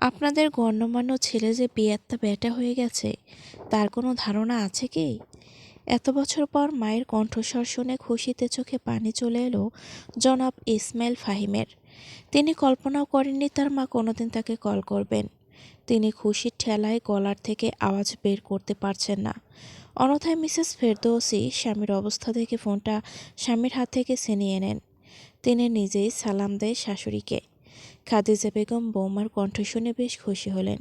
আপনাদের গণ্যমান্য ছেলে যে বিয়েত্তা বেটা হয়ে গেছে তার কোনো ধারণা আছে কি? এত বছর পর মায়ের কণ্ঠস্বর শুনে খুশিতে চোখে পানি চলে এলো জনাব ইসমাইল ফাহিমের। তিনি কল্পনাও করেননি তার মা কোনোদিন তাকে কল করবেন। তিনি খুশির ঠেলায় গলার থেকে আওয়াজ বের করতে পারছেন না। অন্যথায় মিসেস ফেরদৌসি স্বামীর অবস্থা দেখে ফোনটা স্বামীর হাত থেকে ছিনিয়ে নেন। তিনি নিজেই সালাম দেয় শাশুড়িকে। খাদিজা বেগম বৌমার কণ্ঠ শুনে বেশ খুশি হলেন।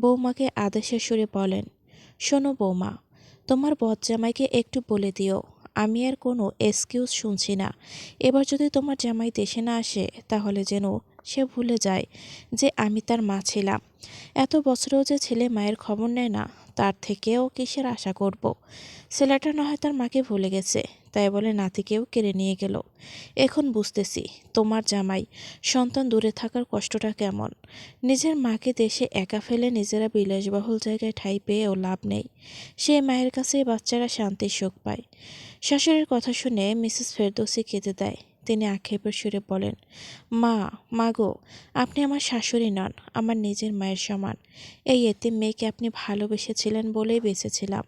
বৌমাকে আদেশের সুরে বলেন, শোনো বৌমা, তোমার বদজামাইকে একটু বলে দিও আমি আর কোনো এক্সকিউজ শুনছি না। এবার যদি তোমার জামাই দেশে না আসে তাহলে যেন সে ভুলে যায় যে আমি তার মা ছিলাম। এত বছরেও যে ছেলে মায়ের খবর নেয় না, তার থেকেও কিসের আশা করব। ছেলেটা না হয় তার মাকে ভুলে গেছে, তাই বলে নাতিকেও কেড়ে নিয়ে গেল। এখন বুঝতেছি তোমার জামাই সন্তান দূরে থাকার কষ্টটা কেমন। নিজের মাকে দেশে একা ফেলে নিজেরা বিলাসবহুল জায়গায় ঠাঁই পেয়েও লাভ নেই। সে মায়ের কাছেই বাচ্চারা শান্তির সুখ পায়। শাশুড়ির কথা শুনে মিসেস ফেরদৌসি কেঁদে দেয়। তিনি আক্ষেপের সুরে বলেন, মা, মাগো, আপনি আমার শাশুড়ি নন, আমার নিজের মায়ের সমান। এই এতিম মেয়েকে আপনি ভালোবেসেছিলেন বলেই বেঁচেছিলাম।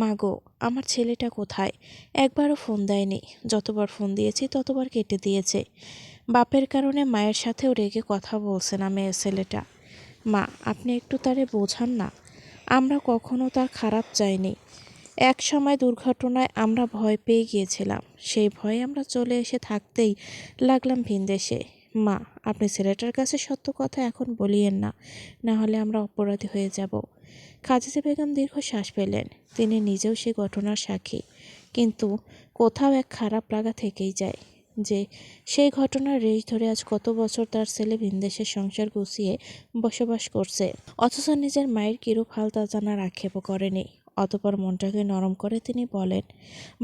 মাগো, আমার ছেলেটা কোথায়? একবারও ফোন দেয়নি, যতবার ফোন দিয়েছি ততবার কেটে দিয়েছে। বাপের কারণে মায়ের সাথেও রেগে কথা বলছে না মেয়ের ছেলেটা। মা, আপনি একটু তারে বোঝান না। আমরা কখনো তার খারাপ চাইনি। এক সময় দুর্ঘটনায় আমরা ভয় পেয়ে গিয়েছিলাম, সেই ভয়ে আমরা চলে এসে থাকতেই লাগলাম ভিনদেশে। মা, আপনি ছেলেটার কাছে সত্য কথা এখন বলিয়েন না, না হলে আমরা অপরাধী হয়ে যাব। খাদিজা বেগম দীর্ঘশ্বাস ফেলেন। তিনি নিজেও সে ঘটনার সাক্ষী, কিন্তু কোথাও এক খারাপ লাগা থেকেই যায় যে সেই ঘটনার রেশ ধরে আজ কত বছর তার ছেলে ভিনদেশের সংসার গুছিয়ে বসবাস করছে, অথচ নিজের মায়ের কিরূপ হাল তা জানার আক্ষেপও করেনি। অতপর মনটাকে নরম করে তিনি বলেন,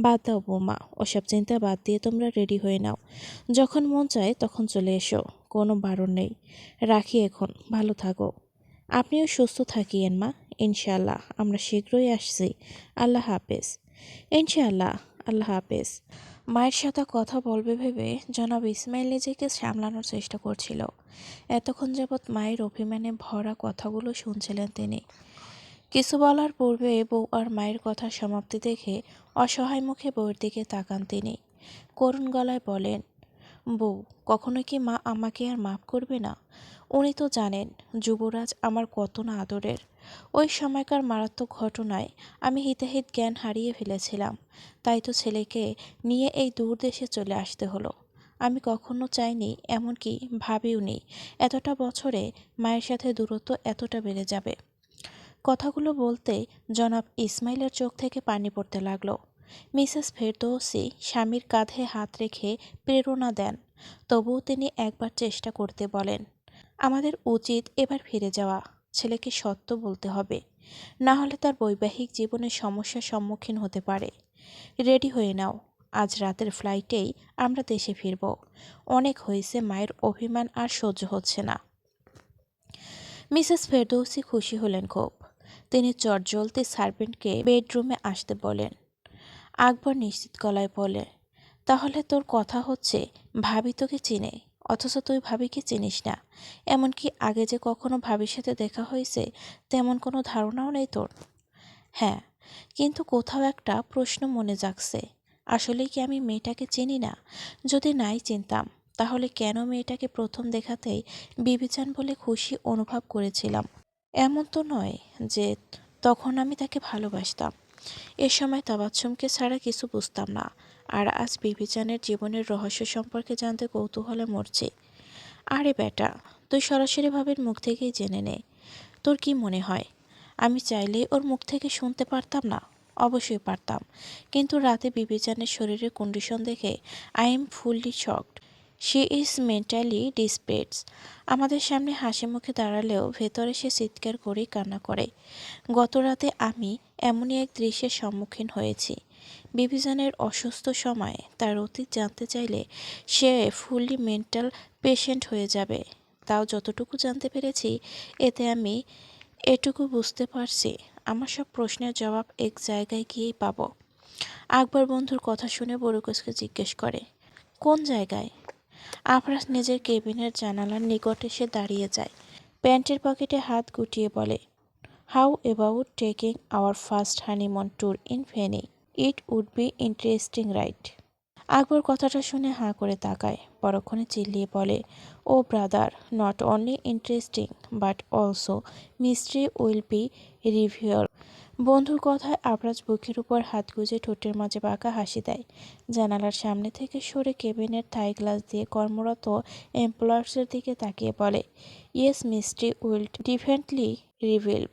বাদ দাও বৌমা, ওসব চিন্তা বাদ দিয়ে তোমরা রেডি হয়ে নাও। যখন মন চায় তখন চলে এসো, কোনো বারণ নেই। রাখি এখন, ভালো থাকো। আপনিও সুস্থ থাকিয়েন মা। ইনশাআল্লাহ আমরা শীঘ্রই আসছি। আল্লাহ হাফেজ। ইনশাআল্লাহ, আল্লাহ হাফেজ। মায়ের সাথে কথা বলবে ভেবে জনাব ইসমাইল নিজেকে সামলানোর চেষ্টা করছিল। এতক্ষণ যাবৎ মায়ের অভিমানে ভরা কথাগুলো শুনছিলেন তিনি। কিছু বলার পূর্বে বউ আর মায়ের কথা সমাপ্তি দেখে অসহায় মুখে বউয়ের দিকে তাকান তিনি। করুণ গলায় বলেন, বউ, কখনো কি মা আমাকে আর মাফ করবে না? উনি তো জানেন যুবরাজ আমার কত না আদরের। ওই সময়কার মারাত্মক ঘটনায় আমি হিতাহিত জ্ঞান হারিয়ে ফেলেছিলাম, তাই তো ছেলেকে নিয়ে এই দূর দেশে চলে আসতে হলো। আমি কখনো চাইনি, এমনকি ভাবিওনি এতটা বছরে মায়ের সাথে দূরত্ব এতটা বেড়ে যাবে। কথাগুলো বলতে জনাব ইসমাইলের চোখ থেকে পানি পড়তে লাগলো। মিসেস ফেরদৌসি স্বামীর কাঁধে হাত রেখে প্রেরণা দেন, তবুও তিনি একবার চেষ্টা করতে বলেন, আমাদের উচিত এবার ফিরে যাওয়া। ছেলেকে সত্য বলতে হবে, না হলে তার বৈবাহিক জীবনে সমস্যার সম্মুখীন হতে পারে। রেডি হয়ে নাও, আজ রাতের ফ্লাইটেই আমরা দেশে ফিরব। অনেক হয়েছে, মায়ের অভিমান আর সহ্য হচ্ছে না। মিসেস ফেরদৌসি খুশি হলেন খুব। তিনি চটজলদি সার্ভেন্টকে বেডরুমে আসতে বলেন। আকবর নিশ্চিত গলায় বলে, তাহলে তোর কথা হচ্ছে ভাবি তোকে চিনে, অথচ তুই ভাবিকে চিনিস না। এমনকি আগে যে কখনো ভাবির সাথে দেখা হয়েছে তেমন কোনো ধারণাও নেই তোর। হ্যাঁ, কিন্তু কোথাও একটা প্রশ্ন মনে জাগছে, আসলেই কি আমি মেয়েটাকে চিনি না? যদি নাই চিনতাম, তাহলে কেন মেয়েটাকে প্রথম দেখাতেই বিবেচন বলে খুশি অনুভব করেছিলাম? এমন তো নয় যে তখন আমি তাকে ভালোবাসতাম। এ সময় তাবাচ্ছুমকে ছাড়া কিছু বুঝতাম না, আর আজ বিবেচনের জীবনের রহস্য সম্পর্কে জানতে কৌতূহলে মরছি। আরে বেটা, তুই সরাসরি ভাবির মুখ থেকেই জেনে নে। তোর কি মনে হয় আমি চাইলেই ওর মুখ থেকে শুনতে পারতাম না? অবশ্যই পারতাম, কিন্তু রাতে বিবেচনের শরীরের কন্ডিশন দেখে I am fully shocked. She is mentally desperate. আমাদের সামনে হাসি মুখে দাঁড়ালেও ভেতরে সে চিৎকার করেই কান্না করে। গত রাতে আমি এমনই এক দৃশ্যের সম্মুখীন হয়েছি। বিবিজানের অসুস্থ সময় তার অতীত জানতে চাইলে সে ফুললি মেন্টাল পেশেন্ট হয়ে যাবে। তাও যতটুকু জানতে পেরেছি, এতে আমি এটুকু বুঝতে পারছি আমার সব প্রশ্নের জবাব এক জায়গায় গিয়েই পাব। আকবর বন্ধুর কথা শুনে বরুকেশকে জিজ্ঞেস করে, কোন জায়গায়? আফরাজ নিজের কেবিনের জানালার নিকট এসে দাঁড়িয়ে যায়। প্যান্টের পকেটে হাত গুটিয়ে বলে, how about taking our first honeymoon tour in Feni? It would be interesting right? Akbar কথাটা শুনে হাঁ করে তাকায়, পরক্ষণে চিল্লিয়ে বলে, oh brother, not only interesting but also mystery will be revealed. বন্ধুর কথায় আবরাজ বুকের উপর হাত গুজে ঠোঁটের মাঝে বাঁকা হাসি দেয়। জানালার সামনে থেকে সরে কেবিনের থাই গ্লাস দিয়ে কর্মরত এমপ্লয়ার্সের দিকে তাকিয়ে বলে, ইয়েস মিস্ট্রি উইল ডিফেন্টলি রিভিল।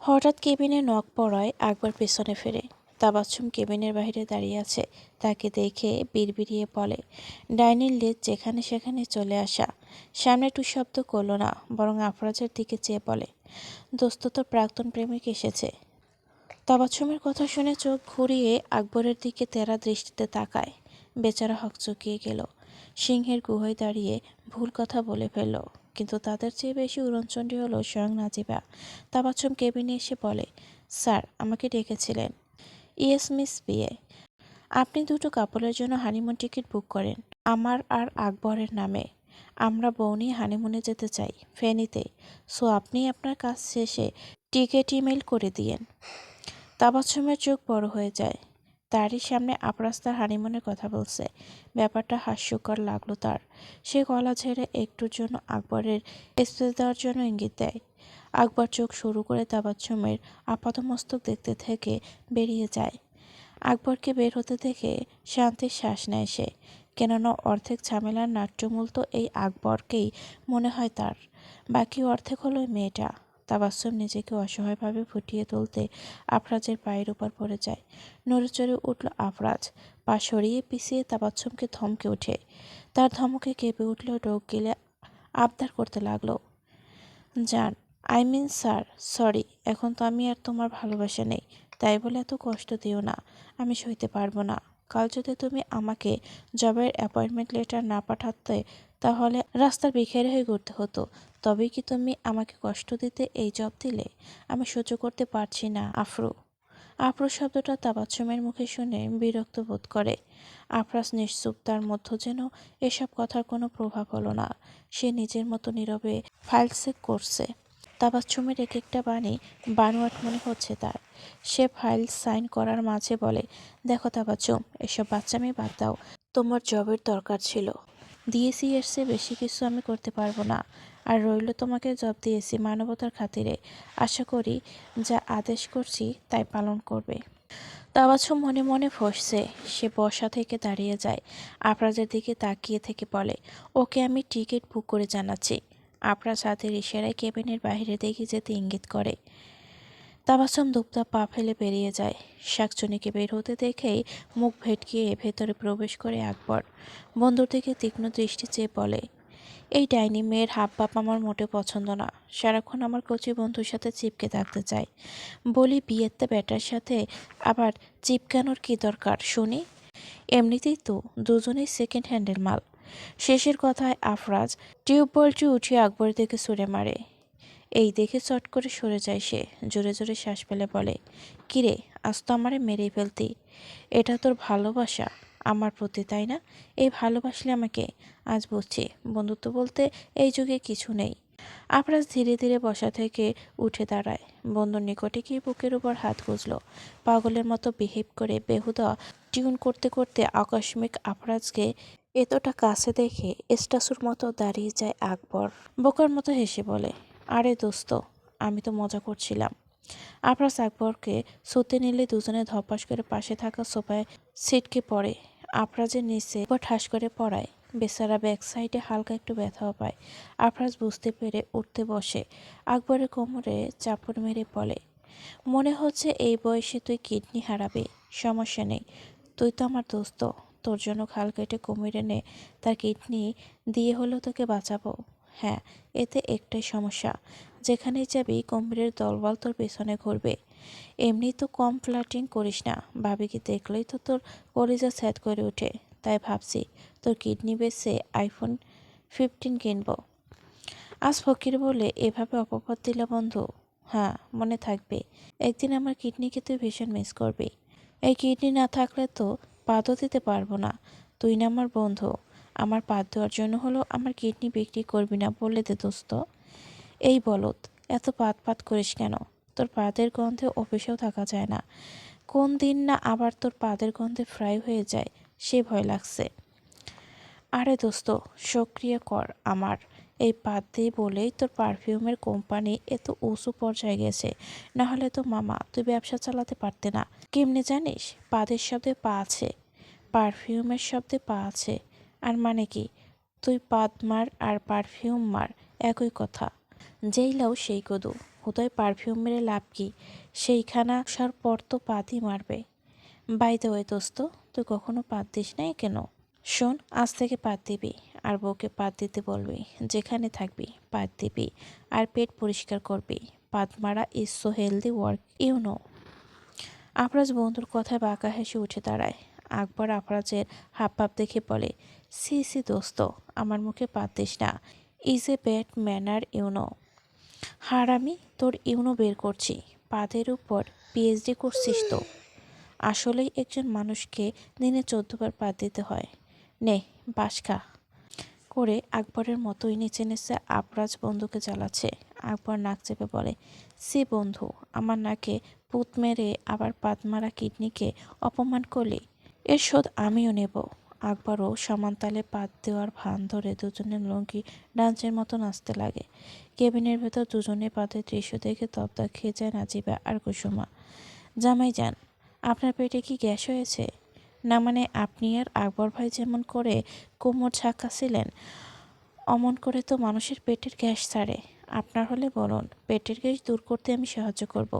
হঠাৎ কেবিনে নক পড়ায় আকবর পেছনে ফেরে। তাবাচ্ছুম কেবিনের বাইরে দাঁড়িয়ে আছে। তাকে দেখে বিড়বিড়িয়ে বলে, ডাইনির লেজ যেখানে সেখানে চলে আসা। সামনে টু শব্দ করল না, বরং আফরাজের দিকে চেয়ে বলে, দোস্ত তোর প্রাক্তন প্রেমিক এসেছে। তাবাচ্ছুমের কথা শুনে চোখ ঘুরিয়ে আকবরের দিকে তেরা দৃষ্টিতে তাকায়। বেচারা হকচকিয়ে গেল। সিংহের গুহায় দাঁড়িয়ে ভুল কথা বলে ফেলল, কিন্তু তাদের চেয়ে বেশি উড়নচণ্ডী হলো স্বয়ং নাজিবা। তাবাচ্ছুম কেবিনে এসে বলে, স্যার আমাকে ডেকেছিলেন? ইয়েস মিস বিয়ে। আপনি দুটো কাপলের জন্য হানিমুন টিকিট বুক করেন, আমার আর আকবরের নামে। আমরা বউ নিয়ে হানিমুনে যেতে চাই ফেনীতে। সো আপনি আপনার কাজ শেষে টিকিট ইমেল করে দিয়েন। তাবাচ্ছুমের চোখ বড় হয়ে যায়। তারই সামনে আফরাজ তার হানিমুনের কথা বলছে। ব্যাপারটা হাস্যকর লাগলো তার। সে গলা ঝেড়ে একটুর জন্য আকবরের স্পেস দেওয়ার জন্য ইঙ্গিত দেয়। আকবর চোখ শুরু করে তাবাচ্ছুমের আপাতমস্তক দেখতে থেকে বেরিয়ে যায়। আকবরকে বের হতে দেখে শান্তির শ্বাস নেয় সে। কেননা অর্ধেক ঝামেলার নাট্যমূল তো এই আকবরকেই মনে হয় তার। বাকি অর্ধেক হলো মেয়েটা। তাবাচ্ছুম নিজেকে অসহায়ভাবে ফুটিয়ে তুলতে আফরাজের পায়ের উপর পড়ে যায়। নড়েচড়ে উঠল আফরাজ। পা সরিয়ে পিছিয়ে তাবাচ্ছুমকে ধমকে ওঠে। তার ধমকে কেঁপে উঠলেও ডোক গিলে আবদার করতে লাগলো, জান, আই মিন স্যার, সরি, এখন তো আমি আর তোমার ভালোবাসা নেই, তাই বলে এত কষ্ট দিও না, আমি সইতে পারবো না। কাল যদি তুমি আমাকে জবের অ্যাপয়েন্টমেন্ট লেটার না পাঠাতে, তাহলে রাস্তার ভিখারি হয়ে ঘুরতে হতো। তবেই কি তুমি আমাকে কষ্ট দিতে এই জব দিলে? আমি সহ্য করতে পারছি না আফরু। আফরু শব্দটা তাবাচ্ছুমের মুখে শুনে বিরক্ত বোধ করে। আফরাজ নিশ্চুপ, তার মধ্য যেন এসব কথার কোনো প্রভাব হলো না। সে নিজের মতো নীরবে ফাইল চেক করছে। তাবাচ্ছুমের এক একটা বাণী বানোয়াট মনে হচ্ছে তার। সে ফাইল সাইন করার মাঝে বলে, দেখো তাবাচ্ছুম, এসব বাচ্চামি বাদ দাও। তোমার জবের দরকার ছিল, দিয়েছি, এর চেয়ে বেশি কিছু আমি করতে পারবো না। আর রইল, তোমাকে জব দিয়েছি মানবতার খাতিরে। আশা করি যা আদেশ করছি তাই পালন করবে। তাবাচ্ছুম মনে মনে ফসছে। সে বসা থেকে দাঁড়িয়ে যায়। আফরাজের দিকে তাকিয়ে থেকে বলে, ওকে আমি টিকিট বুক করে জানাচ্ছি। আফরাজ হাতের ইশারায় কেবিনের বাইরে দেখে যেতে ইঙ্গিত করে। তাবাচ্ছুম দুপদা পা ফেলে বেরিয়ে যায়। শাকচুনিকে বের হতে দেখেই মুখ ভেটকিয়ে ভেতরে প্রবেশ করে আকবর। বন্ধুর দিকে তীক্ষ্ণ দৃষ্টি চেয়ে বলে, এই ডাইনি মেয়ের হাব ভাব আমার মোটে পছন্দ না। সারাক্ষণ আমার কচি বন্ধুর সাথে চিপকে থাকতে চাই। বলি, বিয়েতে ব্যাটার সাথে আবার চিপকানোর কি দরকার শুনি? এমনিতেই তো দুজনেই সেকেন্ড হ্যান্ডের মাল। শেষের কথায় আফরাজ টিউবওয়েলটি উঠিয়ে আকবরের দিকে ছুঁড়ে মারে। এই দেখে চট করে সরে যায় সে। জোরে জোরে শ্বাস ফেলে বলে, কিরে, আজ তো আমারে মেরেই ফেলতি। এটা তোর ভালোবাসা আমার প্রতি, তাই না? এই ভালোবাসলে আমাকে? আজ বুঝছি বন্ধুত্ব বলতে এই যুগে কিছু নেই। আফরাজ ধীরে ধীরে বসা থেকে উঠে দাঁড়ায়। বন্ধুর নিকটে গিয়ে বুকের উপর হাত গুজল। পাগলের মতো বিহেভ করে বেহুদা টিউন করতে করতে আকস্মিক আফরাজকে এতটা কাছে দেখে স্ট্যাচুর মতো দাঁড়িয়ে যায় আকবর। বোকার মতো হেসে বলে, আরে দোস্ত, আমি তো মজা করছিলাম। আফরাজ আকবরকে ছুতে নিলে দুজনে ধপাস করে পাশে থাকা সোফায় ছিটকে পড়ে। আফরাজের নিচে একবার ঠাস করে পড়ায়। বেচারা ব্যাক সাইডে হালকা একটু ব্যথাও পায়। আফরাজ বুঝতে পেরে উঠতে বসে। আকবরের কোমরে চাপড় মেরে বলে, মনে হচ্ছে এই বয়সে তুই কিডনি হারাবি। সমস্যা নেই, তুই তো আমার দোস্ত। তোর জন্য খাল কেটে কুমির এনে তার কিডনি দিয়ে হলেও তোকে বাঁচাবো। হ্যাঁ, এতে একটাই সমস্যা, যেখানেই যাবি কুমিরের দলবল তোর পেছনে ঘুরবে। এমনি তো কম ফ্লার্টিং করিস না, ভাবিকে দেখলেই তো তোর কলিজা স্যাদ করে ওঠে। তাই ভাবছি তোর কিডনি বেচে আইফোন 15 কিনবো। আজ ফকির বলে এভাবে অপবাদ দিলা বন্ধু? হ্যাঁ, মনে থাকবে, একদিন আমার কিডনিকে তুই ভীষণ মিস করবি। এই কিডনি না থাকলে তো পাতও দিতে পারবো না। তুই না আমার বন্ধু, আমার পাত দেওয়ার জন্য হলো আমার কিডনি বিক্রি করবি না বলে দে দোস্ত। এই বলদ, এত পাত করিস কেন? তোর পাদের গন্ধে অফিসেও থাকা যায় না। কোন দিন না আবার তোর পাদের গন্ধে ফ্রাই হয়ে যায়, সে ভয় লাগছে। আরে দোস্ত, সক্রিয় কর আমার এই পাত দিয়ে বলেই তোর পারফিউমের কোম্পানি এত উঁচু পর্যায়ে গেছে। না হলে তো মামা তুই ব্যবসা চালাতে পারতে না। কেমনে জানিস? পাদের শব্দে পা আছে, পারফিউমের শব্দে পা আছে। আর মানে কি? তুই পাদ মার আর পারফিউম মার, একই কথা। যেই লাউ সেই কদু। হুদয় পারফিউম মেরে লাভ কি? সেইখানা আসার পর তো পাতই মারবে। বাই দ্য ওয়ে দোস্ত, তুই কখনো পাত দিস নাই কেন? শোন, আজ থেকে পাত দিবি, আর বউকে পাত দিতে বলবি। যেখানে থাকবি পাত দিবি, আর পেট পরিষ্কার করবি। পাত মারা is so healthy work, you know. Afraz বন্ধুর কথায় বাঁকা হেসে উঠে দাঁড়ায়। আকবর আফরাজের হাবভাব দেখে বলে, সি সি দোস্ত, আমার মুখে পাত দিস না। Is a bad manner you know. হারামি, তোর ইউনো বের করছি। পাদের উপর পিএইচডি করছিস তো? আসলেই একজন মানুষকে দিনে 14 বার পাত দিতে হয়। নে, বাস খা। করে আকবরের মতোই নিচে নিচে আফরাজ বন্ধুকে জ্বালাচ্ছে। আকবর নাক চেপে বলে, সি বন্ধু, আমার নাকে পুত মেরে আবার পাত মারা কিডনিকে অপমান করলি। এর শোধ আমিও নেব। আকবরও সমান তালে পাত দেওয়ার ভান ধরে দুজনের লুঙ্গি ডান্সের মতো নাচতে লাগে। কেবিনের ভেতর দুজনে পাতের দৃশ্য দেখে তপ্তা খেয়ে যায় নাজিবা আর কুসুমা। জামাই যান, আপনার পেটে কি গ্যাস হয়েছে? না মানে আপনি আর আকবর ভাই যেমন করে কোমর ঝাঁকাছিলেন, অমন করে তো মানুষের পেটের গ্যাস ছাড়ে। আপনার হলে বলুন, পেটের গ্যাস দূর করতে আমি সাহায্য করব।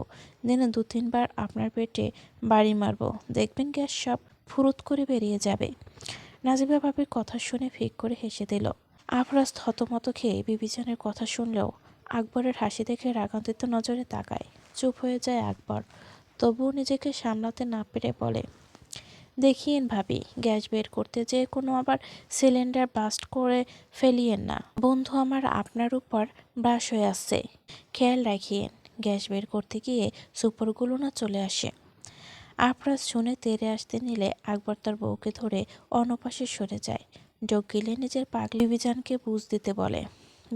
দিনে 2-3 বার আপনার পেটে বাড়ি মারব, দেখবেন গ্যাস সব ফুরুত করে বেরিয়ে যাবে। নাজিবা ভাবির কথা শুনে ফিক করে হেসে দিল। আফরাজ থতমত খেয়ে বিবিজানের কথা শুনলেও আকবরের হাসি দেখে রাগান্বিত নজরে তাকায়। চুপ হয়ে যায় আকবর, তবুও নিজেকে সামলাতে না পেরে বলে, দেখিয়েন ভাবি, গ্যাস বের করতে যেয়ে কোনো আবার সিলিন্ডার বাস্ট করে ফেলিয়েন না। বন্ধু আমার আপনার উপর ব্রাশ হয়ে আসছে, খেয়াল রাখিয়েন গ্যাস বের করতে গিয়ে সুপারগুলো না চলে আসে। আফরাজ শুনে তেড়ে আসতে নিলে আকবর তার বউকে ধরে অন্যপাশে সরে যায়। যোগ গিলে নিজের পাগলি বিবিজানকে বুঝ দিতে বলে।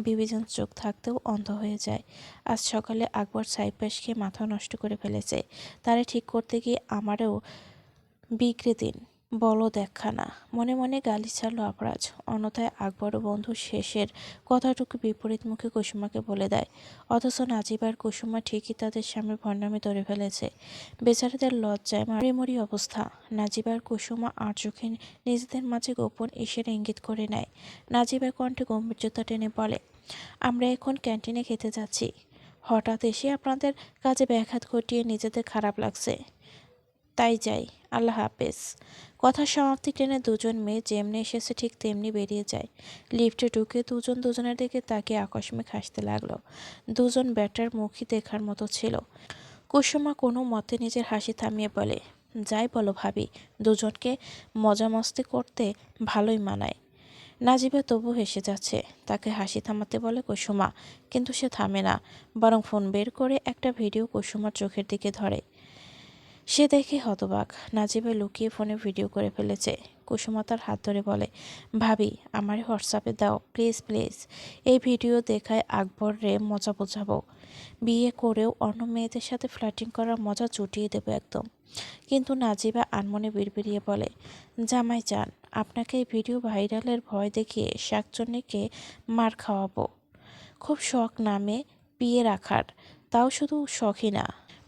বিবিজান চোখ থাকতেও অন্ধ হয়ে যায়। আজ সকালে আকবর ছাইপাশ খেয়ে মাথা নষ্ট করে ফেলেছে। তারে ঠিক করতে গিয়ে আমারও বিগড়ে দিন, বলদ একখানা। মনে মনে গালি ছাড়ল আফরাজ। অন্যথায় আকবর ও বন্ধু শেষের কথাটুকু বিপরীত মুখে কুসুমাকে বলে দেয়। অথচ নাজিবার কুসুমা ঠিকই তাদের স্বামীর ভণ্ডামি ধরে ফেলেছে। বেচারাদের লজ্জায় মারিমরি অবস্থা। নাজিবার কুসুমা আর চোখে নিজেদের মাঝে গোপন ইশারা ইঙ্গিত করে নেয়। নাজিবার কণ্ঠে গম্ভীর্যতা টেনে বলে, আমরা এখন ক্যান্টিনে খেতে যাচ্ছি। হঠাৎ এসে আপনাদের কাজে ব্যাঘাত ঘটিয়ে নিজেদের খারাপ লাগছে, তাই যাই। আল্লাহ হাফেজ। কথার সমাপ্তি টেনে দুজন মেয়ে যেমনি এসেছে ঠিক তেমনি বেরিয়ে যায়। লিফটে ঢুকে দুজন দুজনের দিকে তাকিয়ে আকস্মিক হাসতে লাগলো। দুজন ব্যাটার মুখই দেখার মতো ছিল। কুসুমা কোনো মতে নিজের হাসি থামিয়ে বলে, যাই বলো ভাবি, দুজনকে মজা মস্তি করতে ভালোই মানায়। নাজিবা তবু হেসে যাচ্ছে। তাকে হাসি থামাতে বলে কুসুমা, কিন্তু সে থামে না, বরং ফোন বের করে একটা ভিডিও কুসুমার চোখের দিকে ধরে। সে দেখে হতবাক, নাজিবা লুকিয়ে ফোনে ভিডিও করে ফেলেছে। কুসুমা তার হাত ধরে বলে, ভাবি আমার হোয়াটসঅ্যাপে দাও প্লিজ প্লিজ। এই ভিডিও দেখায় আকবর রে মজা বোঝাবো। বিয়ে করেও অন্য মেয়েদের সাথে ফ্লার্টিং করার মজা চুটিয়ে দেবো একদম। কিন্তু নাজিবা আনমনে বিড়বিড়িয়ে বলে, জামাই যান, আপনাকে এই ভিডিও ভাইরালের ভয় দেখিয়ে শাকচন্নিকে মার খাওয়াবো। খুব শখ নামে বিয়ে রাখার, তাও শুধু শখই না,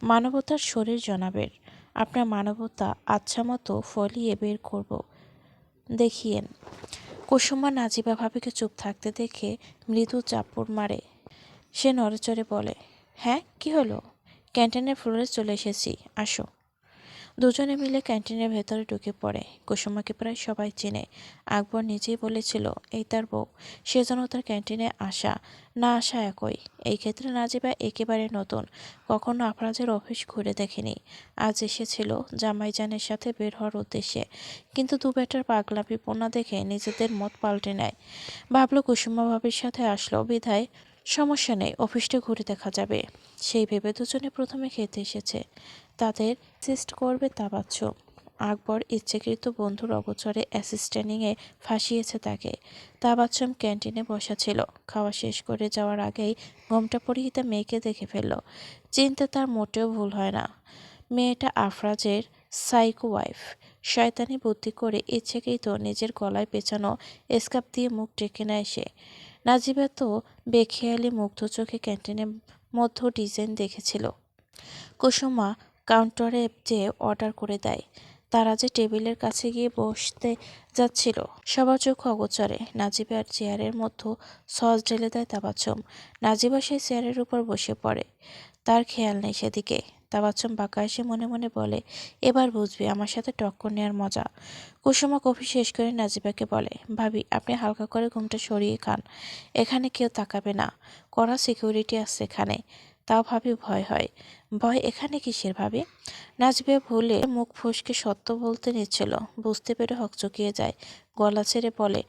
মানবতার শরীর জনাবের। আপনার মানবতা আচ্ছা মতো ফলিয়ে বের করব, দেখিয়েন। কুসুমা নাজিবা ভাবিকে চুপ থাকতে দেখে মৃদু চাপড় মারে। সে নড়েচড়ে বলে, হ্যাঁ কি হলো? ক্যান্টিনের ফ্লোরে চলে এসেছি, আসো। দুজনে মিলে ক্যান্টিনের ভেতরে ঢুকে পড়ে। কুসুমাকে প্রায় সবাই চেনে। আকবর নিজেই বলেছিল এই তার বউ, সেজন্য তার ক্যান্টিনে আসা না আসা একই। এই ক্ষেত্রে নাজিবা একেবারে নতুন, কখনো আফরাজের অফিস ঘুরে দেখেনি। আজ এসেছিল জামাইজানের সাথে বের হওয়ার উদ্দেশ্যে, কিন্তু দু বেটার পাগলামি পোনা দেখে নিজেদের মত পাল্টে নেয়। ভাবলো কুসুমা ভাবির সাথে আসলো বিধায় সমস্যা নেই, অফিসটা ঘুরে দেখা যাবে। সেই ভেবে দুজনে প্রথমে খেতে এসেছে। তাদের সিস্ট করবে তা বাচ্চ। আকবর ইচ্ছাকৃত বন্ধুর অগোচরে অ্যাসিস্ট্যান্টিংয়ে ফাঁসিয়েছে তাকে। তাবাচ্চম ক্যান্টিনে বসা ছিল। খাওয়া শেষ করে যাওয়ার আগেই ঘোমটা পরিহিতা মেয়েকে দেখে ফেলল। চিনতে তার মোটেও ভুল হয় না। মেয়েটা আফরাজের সাইকো ওয়াইফ। শয়তানি বুদ্ধি করে ইচ্ছাকৃত নিজের গলায় পেঁচানো স্কার্ফ দিয়ে মুখ ঢেকে নেয় সে। নাজিবা তো বেখেয়ালি মুগ্ধ চোখে ক্যান্টিনের মধ্য ডিজাইন দেখেছিল। কুসুমা কাউন্টারে যেয়ে অর্ডার করে দেয়। তারা যে টেবিলের কাছে গিয়ে বসতে যাচ্ছিল, সবার চোখ অগোচরে নাজিবার চেয়ারের মধ্যে সস ঢেলে দেয় তাবাচ্চম। নাজিবা সেই চেয়ারের উপর বসে পড়ে। তার খেয়াল নেই সেদিকে। তাবাচ্চম বাঁকা এসে মনে মনে বলে, এবার বুঝবি আমার সাথে টক্কর নেওয়ার মজা। কুসুমা কফি শেষ করে নাজিবাকে বলে, ভাবি আপনি হালকা করে ঘুমটা সরিয়ে খান, এখানে কেউ তাকাবে না, কড়া সিকিউরিটি আছে এখানে। তাও ভাবি ভয় হয়। ভয় এখানে কিসের ভাবি? নাজিবা ভুলে মুখ ফসকে সত্য বলতে নিচ্ছিল, বুঝতে পেরে হকচকিয়ে যায়। গলা ছেড়ে বলে,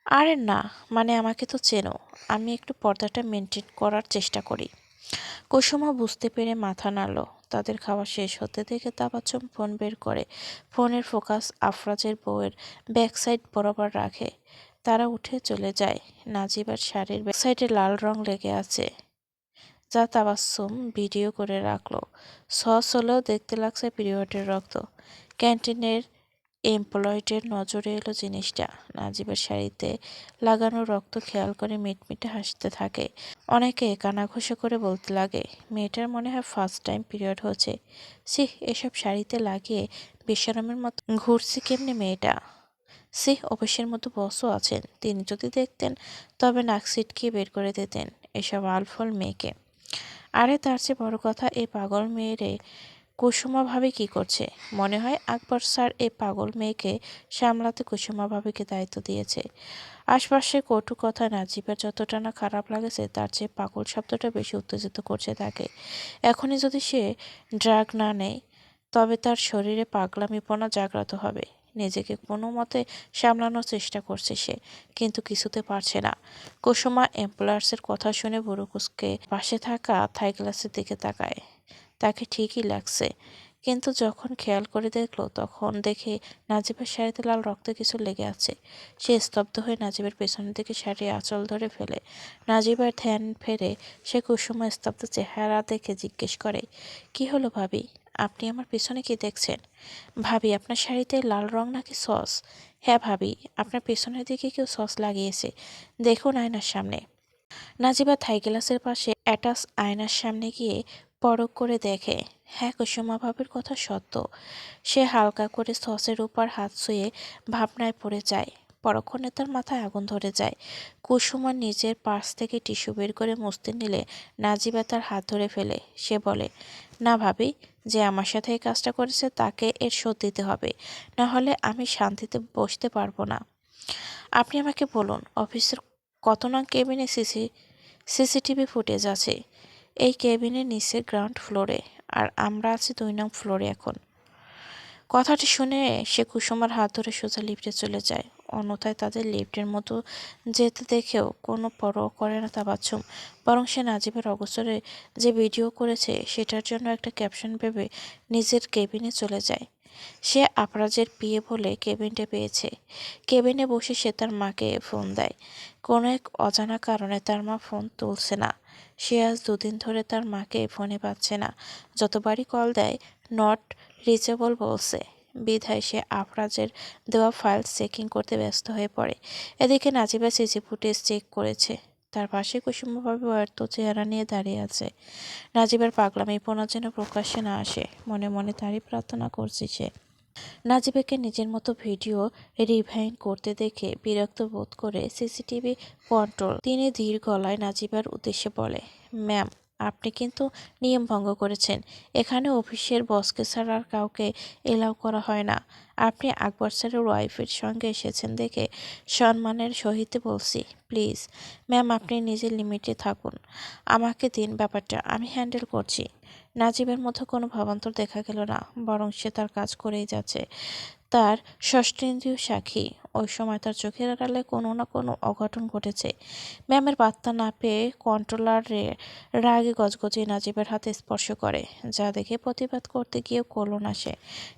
আরে না, মানে আমাকে তো চেনো, আমি একটু পর্দাটা মেনটেন করার চেষ্টা করি। কুসুমা বুঝতে পেরে মাথা নাড়ল। তাদের খাওয়া শেষ হতে দেখে তাবাচ্চম ফোন বের করে ফোনের ফোকাস আফরাজের বউয়ের ব্যাকসাইড বরাবর রাখে। তারা উঠে চলে যায়। নাজিবার শাড়ির ব্যাকসাইডে লাল রং লেগে আছে, যা তাবাচ্চম ভিডিও করে রাখলো। সস হলেও দেখতে লাগছে পিরিয়ডের রক্ত। ক্যান্টিনের এমপ্লয়িদের নজরে এলো জিনিসটা। নাজিবের শাড়িতে লাগানো রক্ত খেয়াল করে মিটমিটে হাসতে থাকে। অনেকে কানাঘুষো করে বলতে লাগে, মেয়েটার মনে হয় ফার্স্ট টাইম পিরিয়ড হচ্ছে। সিহ, এসব শাড়িতে লাগিয়ে বেশরমের মতো ঘুরছে কেমনে মেয়েটা। সিহ, অফিসের মতো বসও আছেন, তিনি যদি দেখতেন তবে নাক সিটকিয়ে বের করে দিতেন এসব আলফল মেয়েকে। আরে তার চেয়ে বড় কথা, এই পাগল মেয়েরে কুসুমা ভাবি কি করছে? মনে হয় আকবর স্যার এই পাগল মেয়েকে সামলাতে কুসুমা ভাবিকে দায়িত্ব দিয়েছে। আশপাশে কটু কথা নাজিবার যতটা না খারাপ লাগেছে, তার চেয়ে পাগল শব্দটা বেশি উত্তেজিত করছে তাকে। এখনই যদি সে ড্রাগ না নেয় তবে তার শরীরে পাগলামিপনা জাগ্রত হবে। নিজেকে কোনো মতে সামলানোর চেষ্টা করছে সে, কিন্তু কিছুতে পারছে না। কুসুমা এমপ্লয়ার্সের কথা শুনে বুড়ো কুসকে পাশে থাকা থাই গ্লাসের দিকে তাকায়। তাকে ঠিকই লাগছে, কিন্তু যখন খেয়াল করে দেখলো তখন দেখে নাজিবের শাড়িতে লাল রক্তে কিছু লেগে আছে। সে স্তব্ধ হয়ে নাজিবের পেছনের দিকে শাড়ির আঁচল ধরে ফেলে। নাজিবের ধ্যান ফেরে সে কুসুমা স্তব্ধ চেহারা দেখে জিজ্ঞেস করে, কি হলো ভাবি, আপনি আমার পেছনে কি দেখছেন? ভাবি, আপনার শাড়িতে লাল রং নাকি সস? হ্যাঁ ভাবি, আপনার পেছনের দিকে কেউ সস লাগিয়েছে, দেখুন আয়নার সামনে। নাজিবা থাই গ্লাসের পাশে অ্যাটাচ আয়নার সামনে গিয়ে পরখ করে দেখে, হ্যাঁ কুসুমা ভাবির কথা সত্য। সে হালকা করে সসের উপর হাত ছুঁয়ে ভাবনায় পড়ে যায়। পরক্ষণে তার মাথায় আগুন ধরে যায়। কুসুমা নিজের পার্স থেকে টিস্যু বের করে মুছতে নিলে নাজিবা তার হাত ধরে ফেলে। সে বলে, না ভাবি, যে আমার সাথে এই কাজটা করেছে তাকে এর শোধ দিতে হবে, না হলে আমি শান্তিতে বসতে পারবো না। আপনি আমাকে বলুন, অফিসের কত নং কেবিনে সিসিটিভি ফুটেজ আছে? এই কেবিনের নিচে গ্রাউন্ড ফ্লোরে, আর আমরা আছি 2 নং ফ্লোরে এখন। কথাটি শুনে সে কুসুমার হাত ধরে সোজা লিফটে চলে যায়। অন্যথায় তাদের লিফটের মতো যেতে দেখেও কোনো পরোয়া করে না তাবাচ্চম, বরং সে নাজিবের অগোচরে যে ভিডিও করেছে সেটার জন্য একটা ক্যাপশন ভেবে নিজের কেবিনে চলে যায়। সে আফরাজের বিয়ে বলে কেবিনটা পেয়েছে। কেবিনে বসে সে তার মাকে ফোন দেয়। কোনো এক অজানা কারণে তার মা ফোন তুলছে না। সে আজ 2 দিন ধরে তার মাকে ফোনে পাচ্ছে না। যতবারই কল দেয় নট রিচেবল বলছে। বিধায় সে আফরাজের দেওয়া ফাইল চেকিং করতে ব্যস্ত হয়ে পড়ে। এদিকে নাজিবা সিসি ফুটেজ চেক করেছে। তার পাশে কুসুমভাবে ব্যর্থ চেহারা নিয়ে দাঁড়িয়ে আছে। নাজিবার পাগলামিপনা যেন প্রকাশ্যে না আসে, মনে মনে তারই প্রার্থনা করছে সে। নাজিবাকে নিজের মতো ভিডিও রিভাইন্ড করতে দেখে বিরক্ত বোধ করে সিসিটিভি কন্ট্রোল তিনি ধীর গলায় নাজিবার উদ্দেশ্যে বলে, ম্যাম, আপনি কিন্তু নিয়ম ভঙ্গ করেছেন। এখানে অফিসের বসকে ছাড়া আর কাউকে এলাও করা হয় না। আপনি আকবর স্যারের ওয়াইফের সঙ্গে এসেছেন দেখে সম্মানের সহিত বলছি। প্লিজ ম্যাম, আপনি নিজের লিমিটে থাকুন, আমাকে দিন ব্যাপারটা, আমি হ্যান্ডেল করছি। নাজিবের মধ্যে কোনো ভাবান্তর দেখা গেল না, বরং সে তার কাজ করেই যাচ্ছে। তার ষষ্ঠেন্দ্রিয় সাক্ষী। ওই সময় তার চোখের আড়ালে কোনো না কোনো অঘটন ঘটেছে। ম্যামের পাত্তা না পেয়ে কন্ট্রোলার রাগে গজগজে নাজিবের হাতে স্পর্শ করে, যা দেখে প্রতিবাদ করতে গিয়েও করল না সে।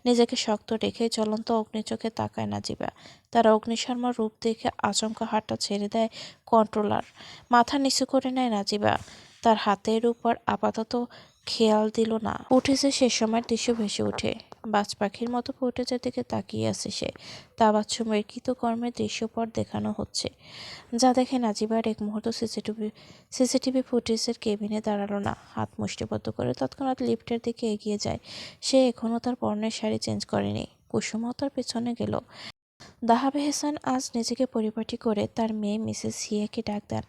নিজেকে শক্ত রেখে জ্বলন্ত অগ্নিচোখে তাকায় নাজিবা। তার অগ্নিশর্মার রূপ দেখে আচমকা হাতটা ছেড়ে দেয় কন্ট্রোলার। মাথা নিচু করে নেয় নাজিবা। তার হাতের উপর আপাতত খেয়াল দিল না। উঠেছে সে সময়ের দৃশ্য ভেসে ওঠে। বাজ পাখির মতো ফুটেজের দিকে তাকিয়ে আছে সে। তাবাচ্ছুমের কৃতকর্মের দৃশ্যপট দেখানো হচ্ছে, যা দেখে নাজিবার এক মুহূর্ত সিসিটিভি ফুটেজের কেবিনে দাঁড়ালো না। হাত মুষ্টিবদ্ধ করে তৎক্ষণাৎ লিফটের দিকে এগিয়ে যায়। সে এখনও তার পরনের শাড়ি চেঞ্জ করেনি। কুসুমও তার পেছনে গেল। দাহাব এহসান আজ নিজেকে পরিপাটি করে তার মেয়ে মিসেস হিয়াকে ডাক দেন,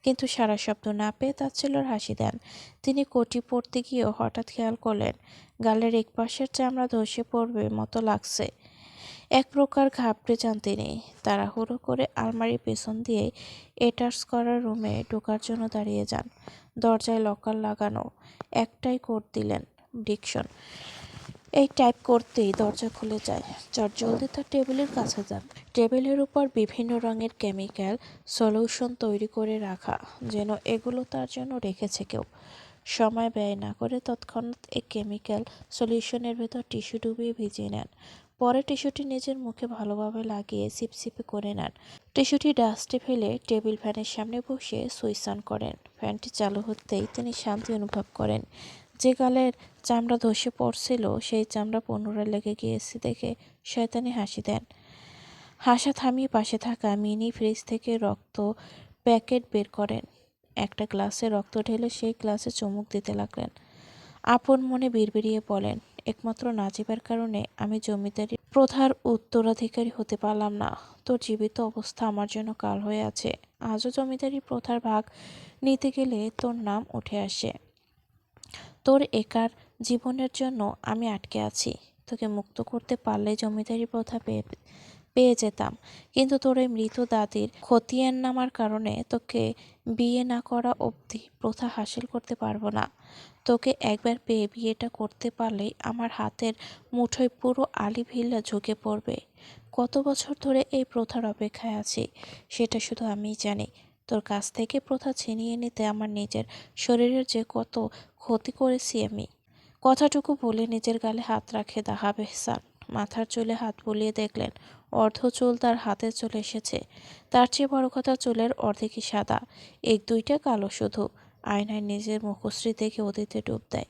কিন্তু সারা শব্দ না পেয়ে তাচ্ছিল্যের হাসি দেন। তিনি কোটি পরতে গিয়েও হঠাৎ খেয়াল করলেন গালের এক পাশের চামড়া ধসে পড়বে মতো লাগছে। এক প্রকার ঘাবড়ে যান তিনি। তাড়াহুড়ো করে আলমারির পেছন দিয়ে এটার্স করার রুমে ঢোকার জন্য দাঁড়িয়ে যান। দরজায় লকার লাগানো। একটাই কোড দিলেন, ডিকশন। এই টাইপ করতেই দরজা খুলে যায়। চটজলদি তার টেবিলের কাছে যান। টেবিলের উপর বিভিন্ন রঙের কেমিক্যাল সলিউশন তৈরি করে রাখা, যেন এগুলো তার জন্য রেখেছে কেউ। সময় ব্যয় না করে তৎক্ষণাৎ এই কেমিক্যাল সলিউশনের ভেতর টিস্যু ডুবিয়ে ভিজিয়ে নেন। পরে টিস্যুটি নিজের মুখে ভালোভাবে লাগিয়ে সিপসিপে করে নেন। টিস্যুটি ডাস্টে ফেলে টেবিল ফ্যানের সামনে বসে সুইচ অন করেন। ফ্যানটি চালু হতেই তিনি শান্তি অনুভব করেন। যে গালের চামড়া ধসে পড়ছিল সেই চামড়া পুনরায় লেগে গিয়েছে দেখে শয়তানি হাসি দেন। হাসা থামিয়ে পাশে থাকা মিনি ফ্রিজ থেকে রক্ত প্যাকেট বের করেন। একটা গ্লাসে রক্ত ঢেলে সেই গ্লাসে চুমুক দিতে লাগলেন। আপন মনে বিড়বিড়িয়ে বলেন, একমাত্র নাজিবের কারণে আমি জমিদারি প্রথার উত্তরাধিকারী হতে পারলাম না। তোর জীবিত অবস্থা আমার জন্য কাল হয়ে আছে। আজও জমিদারি প্রথার ভাগ নিতে গেলে তোর নাম উঠে আসে। তোর একার জীবনের জন্য আমি আটকে আছি। তোকে মুক্ত করতে পারলে জমিদারি প্রথা পেয়ে যেতাম, কিন্তু তোর এই মৃত দাদির খতিয়ান নামার কারণে তোকে বিয়ে না করা অবধি প্রথা হাসিল করতে পারবো না। তোকে একবার পেয়ে বিয়েটা করতে পারলেই আমার হাতের মুঠোয় পুরো আলিভিল্লা ঝুঁকে পড়বে। কত বছর ধরে এই প্রথার অপেক্ষায় আছি সেটা শুধু আমিই জানি। তোর কাছ থেকে প্রথা ছিনিয়ে নিতে আমার নিজের শরীরের যে কত ক্ষতি করেছি আমি। কথাটুকু বলে নিজের গালে হাত রাখে দাহাব এহসান। মাথার চুলে হাত বুলিয়ে দেখলেন অর্ধ চুল তার হাতে চলে এসেছে। তার চেয়ে বড় কথা, চুলের অর্ধেকই সাদা, এক দুইটা কালো শুধু। আয়নায় নিজের মুখশ্রী দেখে অতীতে ডুব দেয়।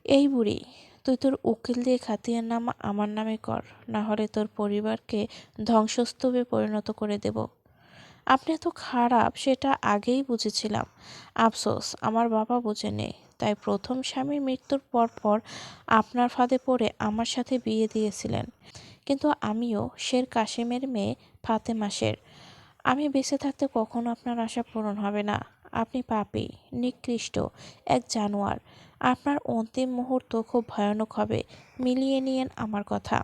এই বুড়ি, তুই তোর উকিল দিয়ে খাতিয়ান নামা আমার নামে কর, না হলে তোর পরিবারকে ধ্বংসস্তূপে পরিণত করে দেব। আপনি এত খারাপ সেটা আগেই বুঝেছিলাম। আফসোস আমার বাবা বোঝেনি, তাই প্রথম স্বামীর মৃত্যুর পর আপনার ফাঁদে পড়ে আমার সাথে বিয়ে দিয়েছিলেন। কিন্তু আমিও শের কাশেমের মেয়ে ফাতেমা শের। আমি বেঁচে থাকতে কখনো আপনার আশা পূরণ হবে না। আপনি পাপী, নিকৃষ্ট, এক জানোয়ার। আপনার অন্তিম মুহূর্ত খুব ভয়ানক হবে, মিলিয়ে নিয়েন আমার কথা।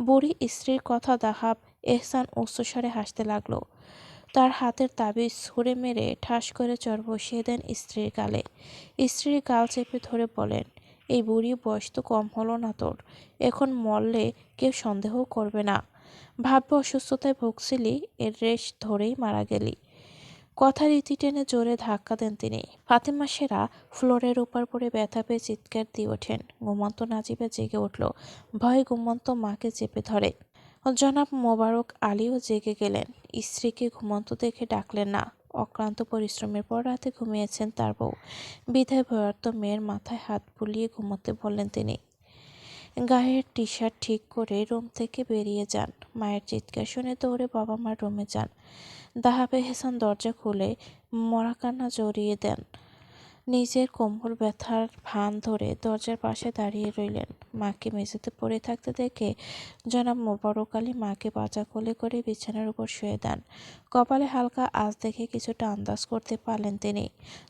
বুড়ি স্ত্রীর কথা দাহাব এহসান উচ্চস্বরে হাসতে লাগলো। তার হাতের তাবিজ ছুঁড়ে মেরে ঠাস করে চর বসিয়ে দেন স্ত্রীর গালে। স্ত্রীর গাল চেপে ধরে বলেন, এই বুড়ি বয়স তো কম হলো না তোর। এখন মরলে কেউ সন্দেহ করবে না। ভাববে অসুস্থতায় ভুগছিলি, এর রেশ ধরেই মারা গেলি। কথার ইতি টেনে জোরে ধাক্কা দেন তিনি। ফাতেমা শেরা ফ্লোরের উপর পড়ে ব্যথা পেয়ে চিৎকার দিয়ে ওঠেন। ঘুমন্ত নাজিবা জেগে উঠল, ভয়ে ঘুমন্ত মাকে চেপে ধরে। জনাব মোবারক আলীও জেগে গেলেন। স্ত্রীকে ঘুমন্ত দেখে ডাকলেন না। অক্লান্ত পরিশ্রমের পর রাতে ঘুমিয়েছেন তার বউ, বিধায় ভয়ার্ত মেয়ের মাথায় হাত বুলিয়ে ঘুমোতে বললেন তিনি। গায়ের টি শার্ট ঠিক করে রুম থেকে বেরিয়ে যান। মায়ের চিৎকার শুনে দৌড়ে বাবা মার রুমে যান। দাহাব এহসান দরজা খুলে মরাকান্না জড়িয়ে দেন। নিজের কোমর ব্যথার ভান ধরে দরজার পাশে দাঁড়িয়ে রইলেন। মাকে মেঝেতে পড়ে থাকতে দেখে জনাব মোবারক আলী মাকে বাঁচা কোলে করে বিছানার উপর শুয়ে দেন। কপালে হালকা আঁচ দেখে কিছুটা আন্দাজ করতে পারলেন তিনি,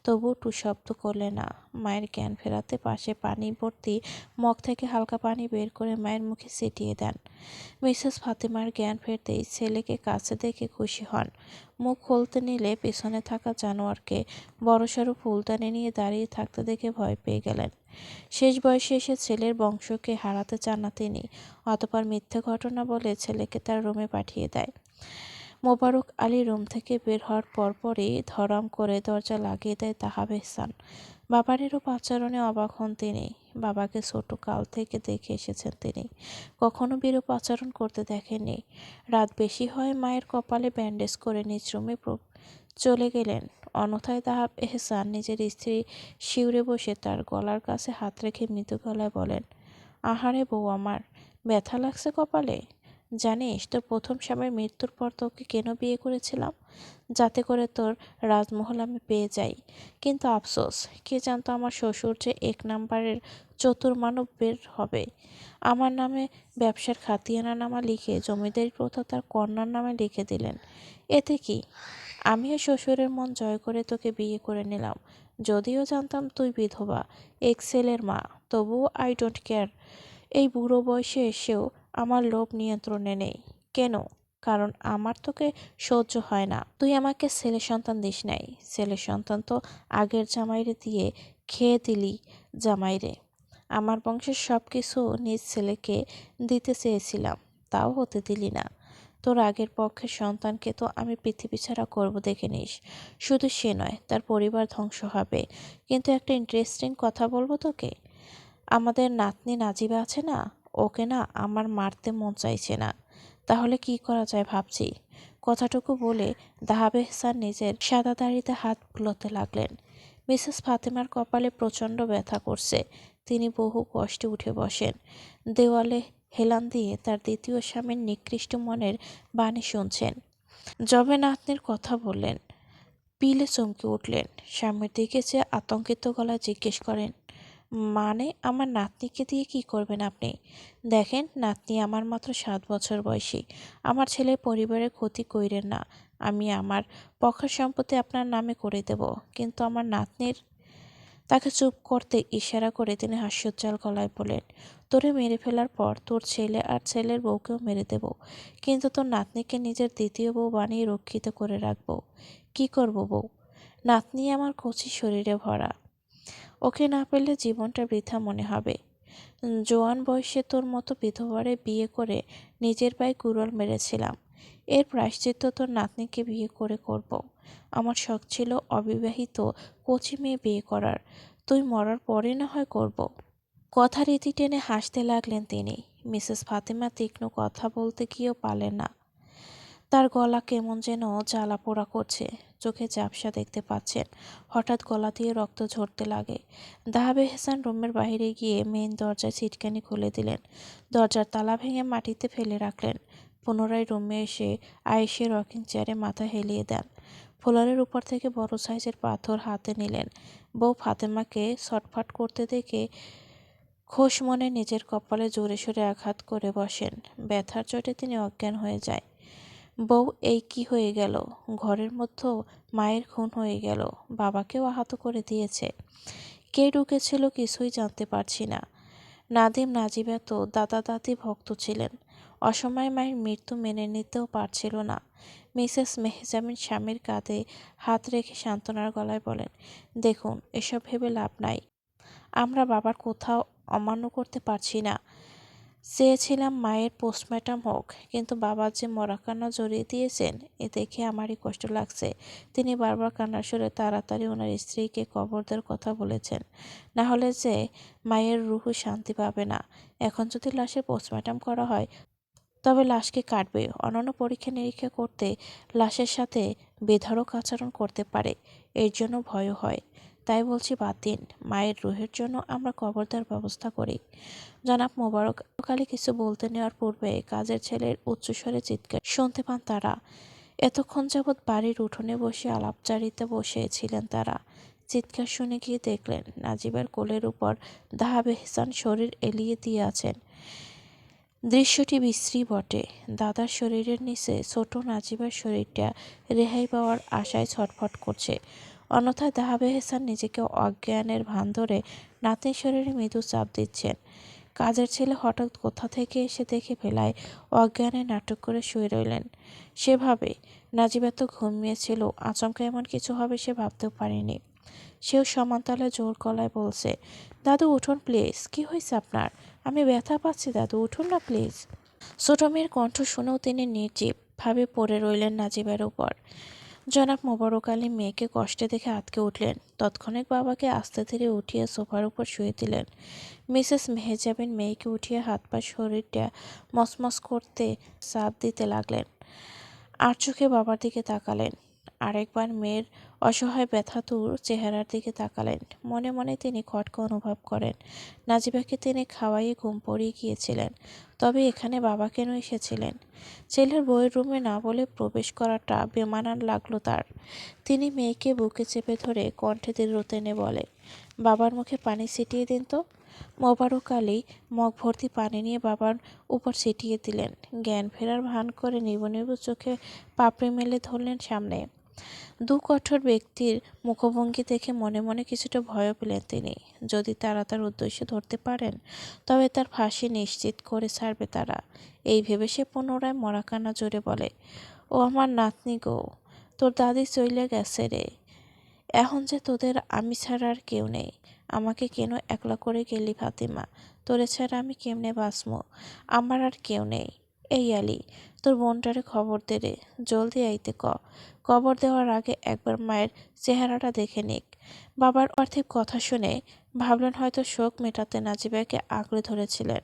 তবুও টু শব্দ করলেন না। মায়ের জ্ঞান ফেরাতে পাশে পানি ভর্তি মগ থেকে হালকা পানি বের করে মায়ের মুখে ছিটিয়ে দেন। মিসেস ফাতিমার জ্ঞান ফেরতেই ছেলেকে কাছে দেখে খুশি হন। মুখ খুলতে নিলে পেছনে থাকা জানোয়ারকে বড়সড় ফুলদানি নিয়ে দাঁড়িয়ে থাকতে দেখে ভয় পেয়ে গেলেন। শেষ বয়সে এসে ছেলের বংশকে হারাতে চান না তিনি। অতঃপর মিথ্যে ঘটনা বলে ছেলেকে তার রুমে পাঠিয়ে দেয়। মোবারক আলী রুম থেকে বের হওয়ার পরপরই ধরাম করে দরজা লাগিয়ে দেয় তাহাব এহসান। বাবার এরূপ আচরণে অবাক হন তিনি। বাবাকে ছোট কাল থেকে দেখে এসেছেন তিনি, কখনো বিরূপ আচরণ করতে দেখেননি। রাত বেশি হয় মায়ের কপালে ব্যান্ডেজ করে নিজ রুমে চলে গেলেন। অন্যথায় তাহাব এহসান নিজের স্ত্রী শিউরে বসে তার গলার কাছে হাত রেখে মৃদু গলায় বলেন, আহারে বউ আমার, ব্যথা লাগছে কপালে? জানিস তোর প্রথম স্বামীর মৃত্যুর পর তোকে কেন বিয়ে করেছিলাম? যাতে করে তোর রাজমহল আমি পেয়ে যাই। কিন্তু আফসোস, কে জানতো আমার শ্বশুর যে এক নাম্বারের চতুর মানব বের হবে। আমার নামে ব্যবসার খাতিয়ানামা লিখে জমিদারি প্রথা তার কন্যার নামে লিখে দিলেন। এতে কি? আমিও শ্বশুরের মন জয় করে তোকে বিয়ে করে নিলাম। যদিও জানতাম তুই বিধবা, এক ছেলের মা, তবুও আই ডোন্ট কেয়ার। এই বুড়ো বয়সে এসেও আমার লোভ নিয়ন্ত্রণে নেই। কেন? কারণ আমার তোকে সহ্য হয় না। তুই আমাকে ছেলে সন্তান দিস নাই। ছেলে সন্তান তো আগের জামাইরে দিয়ে খেয়ে দিলি জামাইরে। আমার বংশের সব কিছু নিজ ছেলেকে দিতে চেয়েছিলাম, তাও হতে দিলি না। তোর আগের পক্ষের সন্তানকে তো আমি পৃথিবী ছাড়া করবো দেখে নিস। শুধু সে নয়, তার পরিবার ধ্বংস হবে। কিন্তু একটা ইন্টারেস্টিং কথা বলবো তোকে। আমাদের নাতনি নাজিবা আছে না, ওকে না আমার মারতে মন চাইছে না। তাহলে কি করা যায় ভাবছি। কথাটুকু বলে তাহাব এহসান নিজের সাদা দাড়িতে হাত বুলোতে লাগলেন। মিসেস ফাতেমার কপালে প্রচণ্ড ব্যথা করছে। তিনি বহু কষ্টে উঠে বসেন। দেওয়ালে হেলান দিয়ে তার দ্বিতীয় স্বামীর নিকৃষ্ট মনের বাণী শুনছেন। যবে নাতনির কথা বললেন, পিলে চমকে উঠলেন। স্বামীর দিকে চেয়ে আতঙ্কিত গলায় জিজ্ঞেস করেন, মানে আমার নাতনিকে দিয়ে কি করবেন আপনি? দেখেন, নাতনি আমার মাত্র 7 বছর বয়সী। আমার ছেলের পরিবারের ক্ষতি কইরেন না। আমি আমার পক্ষের সম্পত্তি আপনার নামে করে দেব, কিন্তু আমার নাতনির। তাকে চুপ করতে ইশারা করে তিনি হাস্যোজ্জ্বল গলায় বলেন, তোরে মেরে ফেলার পর তোর ছেলে আর ছেলের বউকেও মেরে দেব, কিন্তু তোর নাতনিকে নিজের দ্বিতীয় বউ বানিয়ে রক্ষিত করে রাখবো। কি করব বউ? নাতনি আমার কচি শরীরে ভরা। ওকে না পেলে জীবনটা বৃথা মনে হবে। জোয়ান বয়সে তোর মতো বিধবারে বিয়ে করে নিজের পায়ে কুড়াল মেরেছিলাম। এর প্রায়শ্চিত্ত তোর নাতনিকে বিয়ে করে করব। আমার শখ ছিল অবিবাহিত কচি মেয়ে বিয়ে করার। তুই মরার পরে না হয় করব। কথা রীতি টেনে হাসতে লাগলেন তিনি। মিসেস ফাতেমা তীক্ষ্ণ কথা বলতে গিয়েও পারলেন না। তার গলা কেমন যেন জ্বালা পোড়া করছে, চোখে ঝাপসা দেখতে পাচ্ছেন। হঠাৎ গলা দিয়ে রক্ত ঝরতে লাগে। তাহাব এহসান রুমের বাইরে গিয়ে মেইন দরজায় ছিটকানি খুলে দিলেন। দরজার তালা ভেঙে মাটিতে ফেলে রাখলেন। পুনরায় রুমে এসে আয়েশে রকিং চেয়ারে মাথা হেলিয়ে দেন। ফ্লোরের উপর থেকে বড় সাইজের পাথর হাতে নিলেন। বউ ফাতেমাকে ছটফট করতে দেখে খোশ মনে নিজের কপালে জোরে সোরে আঘাত করে বসেন। ব্যথার চোটে তিনি অজ্ঞান হয়ে যায়। বউ, এই কি হয়ে গেল? ঘরের মধ্যে মায়ের খুন হয়ে গেল, বাবাকেও আহত করে দিয়েছে। কে ঢুকেছিল কিছুই জানতে পারছি না। নাদিম নাজিবা তো দাদা দাদি ভক্ত ছিলেন। অসময়ে মায়ের মৃত্যু মেনে নিতেও পারছিল না। মিসেস মেহজামিন স্বামীর কাঁধে হাত রেখে সান্ত্বনার গলায় বলেন, দেখুন, এসব ভেবে লাভ নাই। আমরা বাবার কোথাও অমান্য করতে পারছি না। চেয়েছিলাম মায়ের পোস্টমর্টম হোক, কিন্তু বাবা যে মরা কান্না জড়িয়ে দিয়েছেন, এ দেখে আমারই কষ্ট লাগছে। তিনি বারবার কান্নার সুরে তাড়াতাড়ি ওনার স্ত্রীকে কবর দেওয়ার কথা বলেছেন, না হলে যে মায়ের রুহু শান্তি পাবে না। এখন যদি লাশের পোস্টমর্টম করা হয়, তবে লাশকে কাটবে, অন্যান্য পরীক্ষা নিরীক্ষা করতে লাশের সাথে বেধড়ক আচরণ করতে পারে। এর জন্য ভয়ও হয়। তাই বলছি বাদ দিন, মায়ের রুহের জন্য আমরা কবর দেওয়ার ব্যবস্থা করি। জনাব মোবারক আলী কিছু বলতে নেওয়ার পূর্বে কাজের ছেলের উচ্চস্বরে চিৎকার শুনতে পান তারা। এতক্ষণ যাবৎ বাড়ির উঠোনে বসে আলাপচারিতে বসেছিলেন তারা। চিৎকার শুনে গিয়ে দেখলেন নাজিবার কোলের উপর দাহাব এহসান শরীর এলিয়ে দিয়ে আছেন। দৃশ্যটি বিশ্রী বটে। দাদার শরীরের নিচে ছোট নাজিবার শরীরটা রেহাই পাওয়ার আশায় ছটফট করছে, অন্যথায় দাহাব এহসান নিজেকে অজ্ঞানের ভান ধরে নাতনির শরীরে মৃদু চাপ দিচ্ছেন। কাজের ছেলে হঠাৎ কোথা থেকে এসে দেখে ফেলায় অজ্ঞানের নাটক করে শুয়ে রইলেন। সেভাবে নাজিবা তো ঘুমিয়েছিল, আচমকা এমন কিছু হবে সে ভাবতেও পারেনি। সেও সমানতালে জোর গলায় বলছে, দাদু উঠুন প্লিজ, কি হয়েছে আপনার? আমি ব্যথা পাচ্ছি দাদু, উঠুন না প্লিজ। ছোট মেয়ের কণ্ঠ শুনেও তিনি নির্জীব ভাবে পড়ে রইলেন নাজিবের উপর। জনাব মোবারক আলী মেয়েকে কষ্টে দেখে আঁতকে উঠলেন। তৎক্ষণাৎ বাবাকে আস্তে ধীরে উঠিয়ে সোফার উপর শুয়ে দিলেন। মিসেস মেহেজাবিন মেয়েকে উঠিয়ে হাত পা শরীরটা মসমস করতে চাপ দিতে লাগলেন। আর চোখে বাবার দিকে তাকালেন। আরেকবার মেয়ের অসহায় ব্যথাতুর চেহারার দিকে তাকালেন। মনে মনে তিনি খটকা অনুভব করেন। নাজিবাকে তিনি খাওয়াইয়ে ঘুম পড়িয়ে গিয়েছিলেন, তবে এখানে বাবা কেন এসেছিলেন? ছেলের বইয়ের রুমে না বলে প্রবেশ করাটা বেমানান লাগলো তার। তিনি মেয়েকে বুকে চেপে ধরে কণ্ঠে দৃঢ় টেনে বলে, বাবার মুখে পানি ছিটিয়ে দিন তো। মোবারক আলী মগ ভর্তি পানি নিয়ে বাবার উপর ছিটিয়ে দিলেন। জ্ঞান ফেরার ভান করে নিবু নিবু চোখে পাপড়ি মেলে ধরলেন সামনে। দু কঠোর ব্যক্তির মুখভঙ্গি দেখে মনে মনে কিছুটা ভয়ও পেলেন তিনি। যদি তারা তার উদ্দেশ্য ধরতে পারেন, তবে তার ফাঁসি নিশ্চিত করে ছাড়বে তারা। এই ভেবে সে পুনরায় মরাকান্না জোরে বলে, ও আমার নাতনি গো, তোর দাদি চইলে গেছে রে। এখন যে তোদের আমি ছাড়া আর কেউ নেই। আমাকে কেন একলা করে গেলি ফাতিমা? তোরে ছাড়া আমি কেমনে বাঁচমু? আমার আর কেউ নেই। এই আলী, তোর বোনটারে খবর দে রে, জলদি আইতে ক। কবর দেওয়ার আগে একবার মায়ের চেহারাটা দেখে নিক। বাবার পার্থিব কথা শুনে ভাবলেন হয়তো শোক মেটাতে নাজিবাকে আঁকড়ে ধরেছিলেন।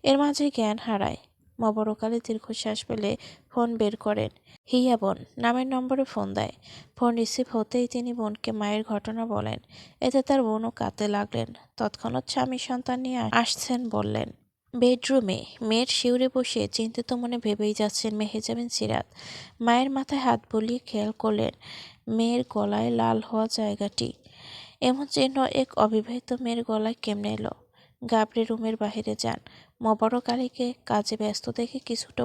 এর মাঝে জ্ঞান হারায়। মোবারক আলী দীর্ঘশ্বাস ফেলে ফোন বের করেন। হিয়া বোন নামের নম্বরে ফোন দেয়। ফোন রিসিভ হতেই তিনি বোনকে মায়ের ঘটনা বলেন। এতে তার বোনও কাঁদতে লাগলেন। তৎক্ষণাৎ স্বামী সন্তান নিয়ে আসছেন বললেন। বেডরুমে মেয়ের শিউরে বসে চিন্তিত মনে ভেবেই যাচ্ছেন মেহেজাবিন সিরাত। মায়ের মাথায় হাত বুলিয়ে খেয়াল করলেন মেয়ের গলায় লাল হওয়া জায়গাটি। এমন চিহ্ন এক অবিবাহিত মেয়ের গলায় কেমনে এলো? গাবড়ে রুমের বাহিরে যান। মোবারক আলীকে কাজে ব্যস্ত দেখে কিছুটা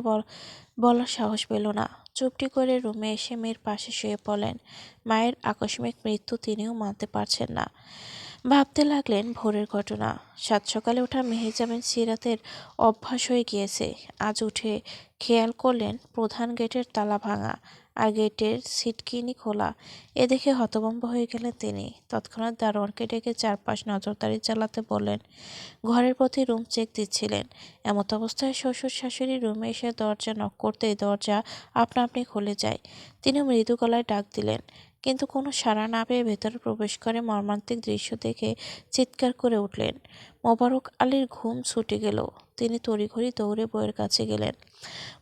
বলার সাহস পেল না। চুপটি করে রুমে এসে মেয়ের পাশে শুয়ে পড়লেন। মায়ের আকস্মিক মৃত্যু তিনিও মানতে পারছেন না। ভাবতে লাগলেন ভোরের ঘটনা। সাত সকালে ওঠা মেহেজাবিন সিরাতের অভ্যাস হয়ে গিয়েছে। আজ উঠে খেয়াল করলেন প্রধান গেটের তালা ভাঙা আর গেটের ছিটকিনি খোলা। এ দেখে হতভম্ব হয়ে গেলেন তিনি। তৎক্ষণাৎ দারোয়ানকে ডেকে চারপাশ নজরদারি চালাতে বললেন। ঘরের প্রতি রুম চেক দিচ্ছিলেন। এমত অবস্থায় শ্বশুর শাশুড়ি রুমে এসে দরজা নক করতেই দরজা আপনা আপনি খুলে যায়। তিনি মৃদু গলায় ডাক দিলেন, কিন্তু কোনো সাড়া না পেয়ে ভেতরে প্রবেশ করে মর্মান্তিক দৃশ্য দেখে চিৎকার করে উঠলেন। মোবারক আলীর ঘুম ছুটে গেল। তিনি তড়িঘড়ি দৌড়ে বউয়ের কাছে গেলেন।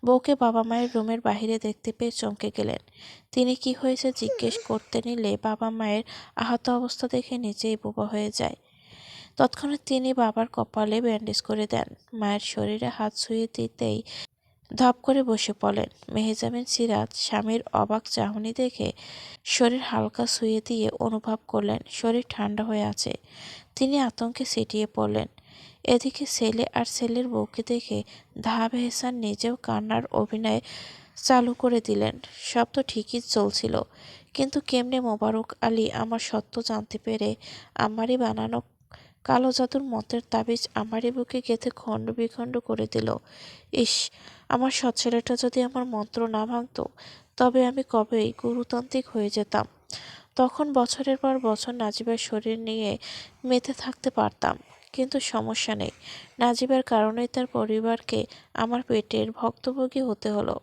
বউকে বাবা মায়ের রুমের বাহিরে দেখতে পেয়ে চমকে গেলেন। তিনি কি হয়েছে জিজ্ঞেস করতে নিলে বাবা মায়ের আহত অবস্থা দেখে নিজেই বোবা হয়ে যায়। তৎক্ষণাৎ তিনি বাবার কপালে ব্যান্ডেজ করে দেন। মায়ের শরীরে হাত ছুঁয়ে দিতেই ধপ করে বসে পড়লেন। মেহেজাবিন সিরাত স্বামীর অবাক চাহনি দেখে শরীর হালকা ছুঁয়ে দিয়ে অনুভব করলেন শরীর ঠান্ডা হয়ে আছে। তিনি আতঙ্কে সিটিয়ে পড়লেন। এদিকে ছেলে আর ছেলের বউকে দেখে দাহাব এহসান নিজেও কান্নার অভিনয় চালু করে দিলেন। সব তো ঠিকই চলছিল, কিন্তু কেমনে মোবারক আলী আমার সত্য জানতে পেরে আমারই বানানো কালো জাদুর মতের তাবিজ আমারই বুকে গেঁথে খণ্ড বিখণ্ড করে দিল। ইস, আমার সৎ ছেলেটা যদি আমার মন্ত্র না ভাঙত, তবে আমি কবেই গুরুতান্ত্রিক হয়ে যেতাম। তখন বছরের পর বছর নাজিবার শরীর নিয়ে মেতে থাকতে পারতাম। কিন্তু সমস্যা নেই, নাজিবার কারণেই তার পরিবারকে আমার পেটের ভুক্তভোগী হতে হলো।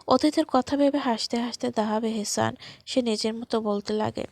অতীতের কথা ভেবে হাসতে হাসতে দাহাব এহসান সে নিজের মতো বলতে লাগে,